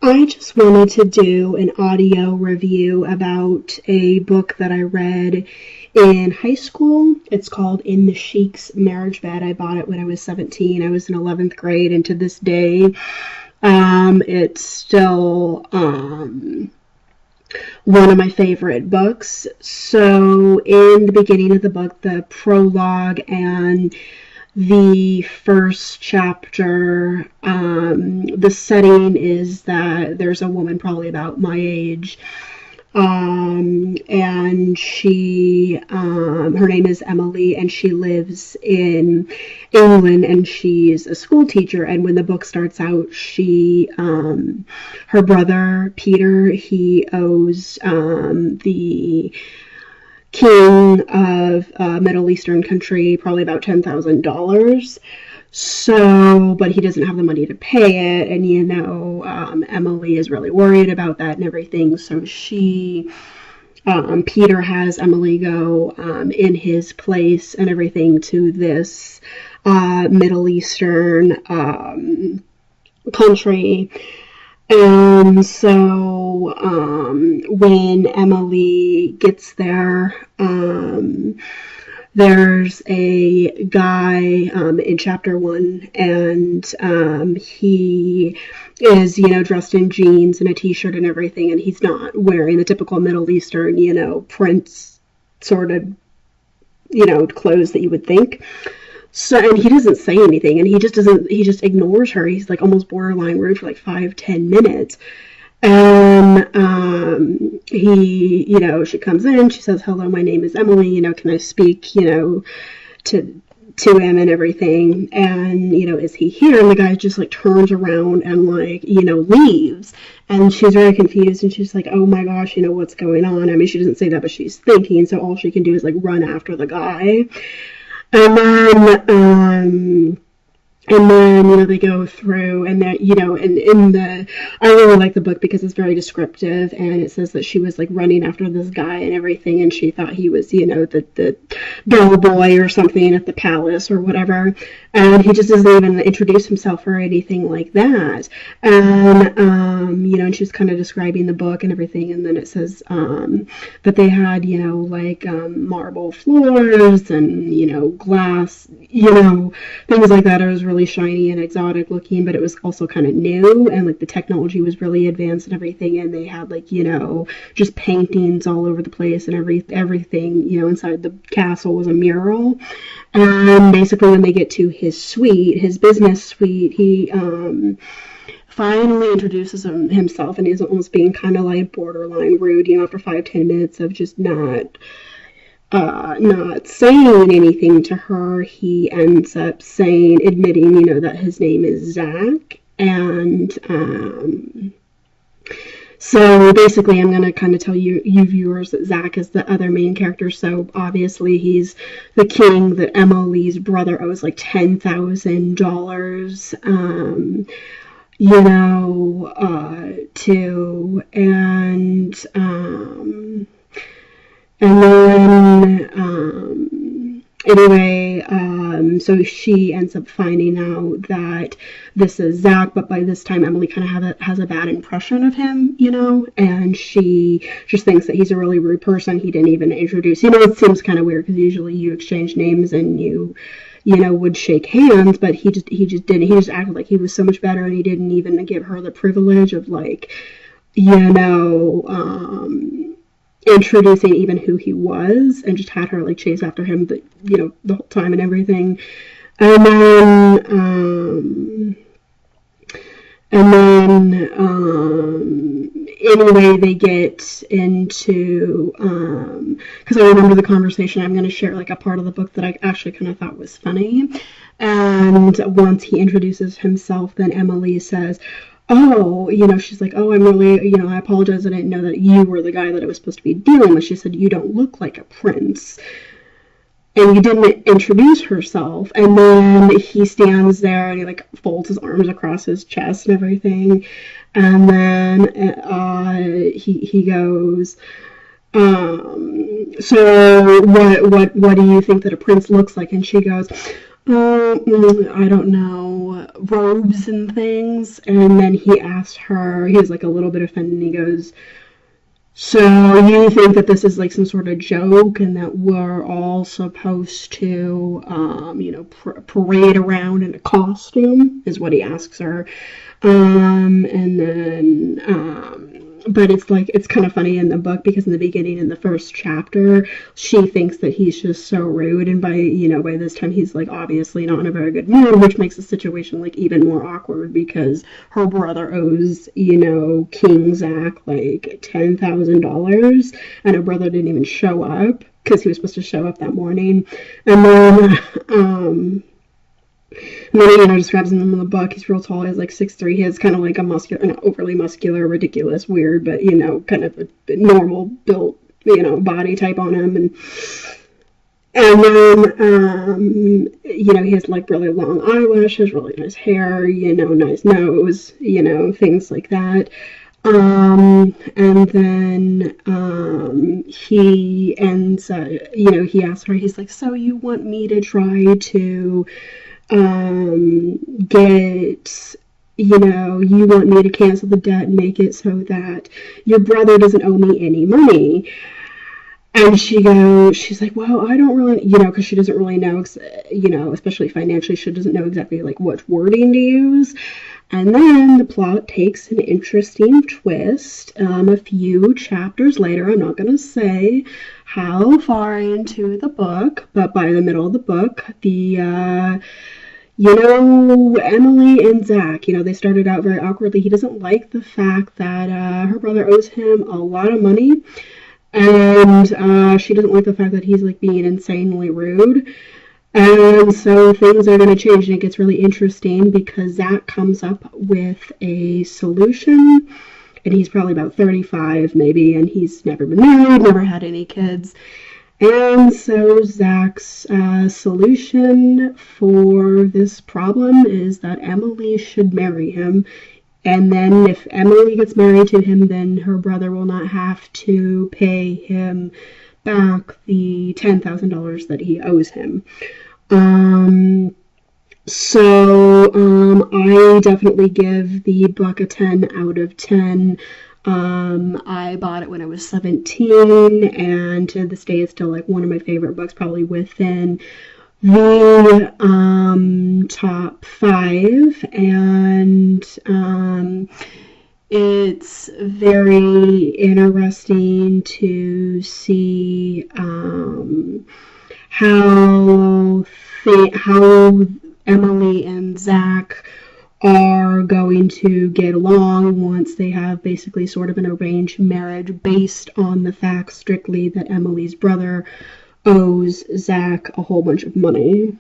I just wanted to do an audio review about a book that I read in high school. It's called In the Sheikh's Marriage Bed. I bought it when I was 17. I was in 11th grade, and to this day, it's still one of my favorite books. So in the beginning of the book, the prologue and the first chapter, the setting is that there's a woman probably about my age, and her name is Emily, and she lives in England, and she's a school teacher. And when the book starts out, her brother Peter, he owes the king of a Middle Eastern country probably about $10,000. So, but he doesn't have the money to pay it, and Emily is really worried about that and everything. So Peter has Emily go in his place and everything to this Middle Eastern country. And so when Emily gets there, there's a guy in chapter 1, and he is, dressed in jeans and a t-shirt and everything, and he's not wearing the typical Middle Eastern, prince sort of, clothes that you would think. So, and he doesn't say anything, and he just ignores her. He's like almost borderline rude for like 5-10 minutes. And she comes in, she says, "Hello, my name is Emily, can I speak, to him and everything, and, is he here?" And the guy just like turns around and leaves. And she's very confused, and she's like, "Oh my gosh, what's going on?" I mean, she doesn't say that, but she's thinking, so all she can do is like run after the guy. And then, they go through, and that, I really like the book because it's very descriptive, and it says that she was like running after this guy and everything, and she thought he was, the bellboy or something at the palace or whatever, and he just doesn't even introduce himself or anything like that. And, and she's kind of describing the book and everything, and then it says, that they had, marble floors and, glass, things like that. It was really shiny and exotic looking, but it was also kind of new, and like the technology was really advanced and everything, and they had just paintings all over the place, and everything inside the castle was a mural. And basically when they get to his suite, his business suite, he finally introduces himself, and he's almost being kind of like borderline rude, after 5-10 minutes of just not saying anything to her. He ends up admitting, that his name is Zak. And so basically I'm going to kind of tell you viewers that Zak is the other main character. So obviously he's the king that Emily's brother owes like $10,000 to. And then, so she ends up finding out that this is Zak, but by this time Emily kind of has a bad impression of him, and she just thinks that he's a really rude person. He didn't even introduce, it seems kind of weird because usually you exchange names and you would shake hands, but he just didn't. He just acted like he was so much better, and he didn't even give her the privilege of introducing even who he was, and just had her chase after him the whole time and everything. And then anyway, they get into because I remember the conversation. I'm going to share a part of the book that I actually kind of thought was funny. And once he introduces himself, then Emily says, "Oh, she's like, oh, I'm really, I apologize. I didn't know that you were the guy that I was supposed to be dealing with." She said, "You don't look like a prince. And you didn't introduce herself." And then he stands there and he folds his arms across his chest and everything. And then he goes, "So what do you think that a prince looks like?" And she goes, I don't know, robes and things. And then he asked her, he was like a little bit offended, and he goes, so you think that this is like some sort of joke and that we're all supposed to, parade around in a costume, is what he asks her. And then, but it's like, it's kind of funny in the book because in the beginning, in the first chapter, she thinks that he's just so rude. And by this time, he's like obviously not in a very good mood, which makes the situation like even more awkward because her brother owes, King Zak like $10,000 and her brother didn't even show up because he was supposed to show up that morning. And then, and then he, describes him in the book. He's real tall. He's like 6'3". He has kind of like a muscular, not overly muscular, ridiculous, weird, but, kind of a normal built, body type on him. And then, he has like really long eyelashes, really nice hair, nice nose, things like that. And then, he ends, he asks her, he's like, so you want me to try to, get, you want me to cancel the debt and make it so that your brother doesn't owe me any money. And she's like, well, I don't really, because she doesn't really know, especially financially, she doesn't know exactly like what wording to use. And then the plot takes an interesting twist. A few chapters later, I'm not going to say how far into the book, but by the middle of the book, Emily and Zak, they started out very awkwardly. He doesn't like the fact that her brother owes him a lot of money. And she doesn't like the fact that he's like being insanely rude. And so things are going to change, and it gets really interesting because Zak comes up with a solution, and he's probably about 35 maybe, and he's never been married, never had any kids. And so Zak's solution for this problem is that Emily should marry him. And then if Emily gets married to him, then her brother will not have to pay him back the $10,000 that he owes him. I definitely give the book a 10 out of 10. I bought it when I was 17, and to this day it's still like one of my favorite books, probably within the top 5, and it's very interesting to see how Emily and Zak are going to get along once they have basically sort of an arranged marriage based on the fact strictly that Emily's brother owes Zak a whole bunch of money.